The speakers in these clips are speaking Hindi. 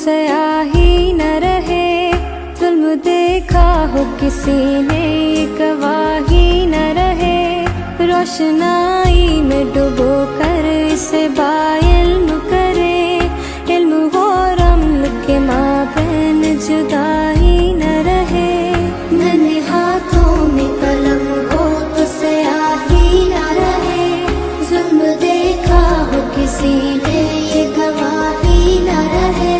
स्याही न रहे, जुल्म देखा हो किसी ने गवाही न रहे। रोशनाई में डुबो कर इसे बाइल्म करे, इल्म हो रम्ल के माबैन जुदाई न रहे। नन्हे हाथों में कलम हो तो स्याही न रहे, जुल्म देखा हो किसी ने ये गवाही न रहे।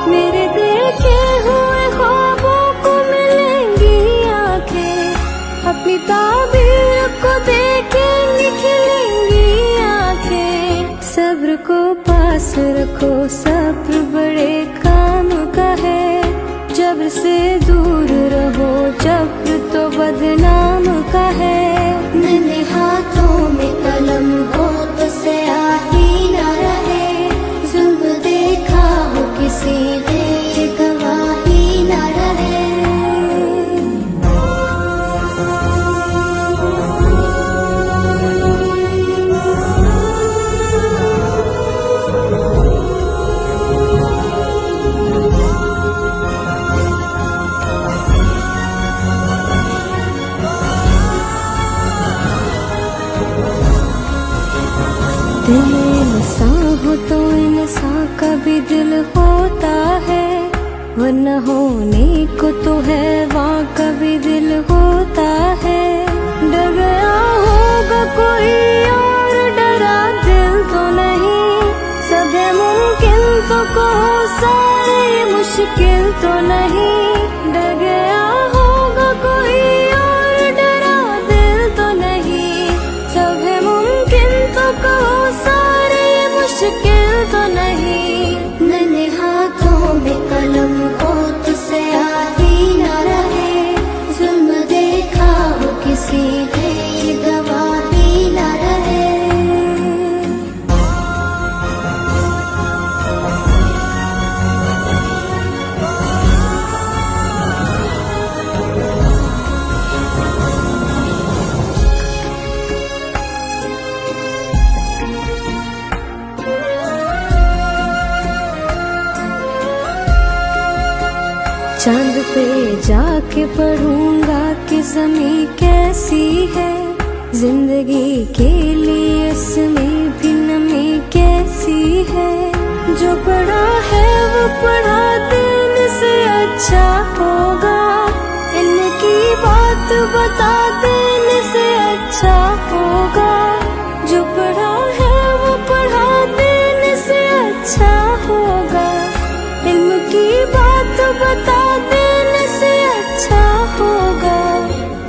मेरे दिल के हुए ख्वाबों को मिलेंगी आंखें, अपनी ताबीर को देखे निखरेंगी आंखें। सब्र को पास रखो, सब्र बड़े काम का है। जब्र से दूर रहो, जब्र तो बदनाम का है। नन्हे हाथों में कलम हो तो स्याही न रहे, जुल्म देखा हो किसी ने ये गवाही न रहे। दिल इंसान हो तो इंसान का भी दिल होता है, वरना होने को तो है वहाँ का भी दिल होता है। डर गया होगा कोई और डरा दिल तो नहीं, सब है मुमकिन तो कहो सारे मुश्किल तो नहीं। डर गया होगा कोई और डरा दिल तो नहीं, सब है मुमकिन तो कहो सारे मुश्किल तो नहीं। नन्हे हाथों में कलम हो तो स्याही न रहे, जुल्म देखा हो किसी ने ये गवाही न रहे। चांद पे जाके पढ़ूंगा कि ज़मीं कैसी है, जिंदगी के लिए इसमें भी नमी कैसी है। जो पढ़ा है वो पढ़ा देने से अच्छा होगा, इनकी बात बता देने से अच्छा होगा। जो पढ़ा है वो पढ़ा देने से अच्छा होगा, इल्म की बात बता देने से अच्छा होगा।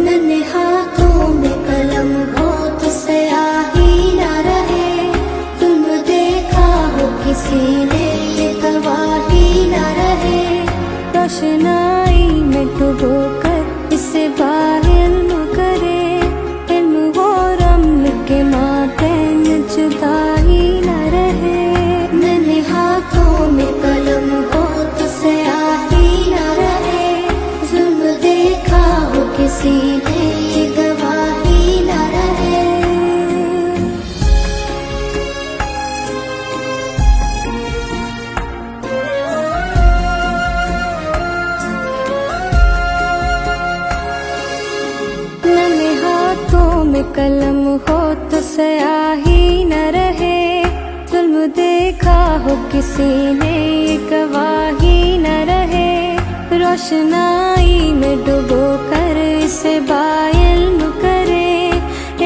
नन्हे हाथों में कलम हो तो स्याही न रहे, तुम देखा हो किसी ने ये गवाही न रहे। रोशनाई में डुबो कर इसे बाइल्म करे, इल्म हो रम्ल के माबैन जुदाई न रहे। नन्हे हाथों में कलम हो तो स्याही न रहे, जुल्म देखा हो किसी ने ये गवाही न रहे। नन्हे हाथों में कलम हो तो स्याही न रहे, जुल्म देखा हो किसी ने ये गवाही न रहे। रोशनाई में डुबो कर इसे बाइल्म करे,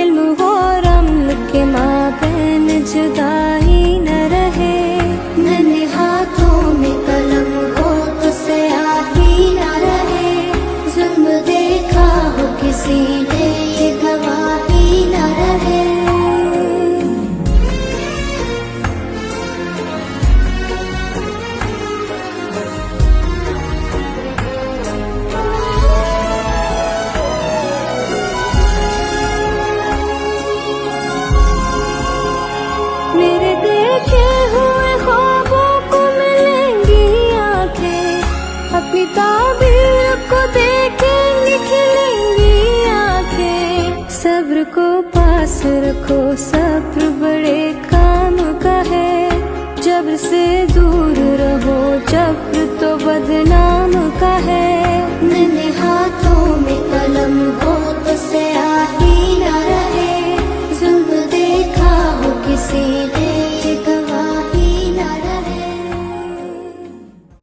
इल्म हो रम्ल के माबैन जुदाई न रहे। नन्हे हाथों में कलम हो तो स्याही न रहे, जुल्म देखा हो किसी ने ये गवाही न रहे। अपनी ताबीर को देखेंगी खिलेंगी आंखें। सब्र को पास रखो, सब्र बड़े काम का है। जब्र से दूर रहो, जब्र तो बदनाम का है। नन्हे हाथों में कलम हो तो स्याही न रहे, जुल्म देखा हो किसी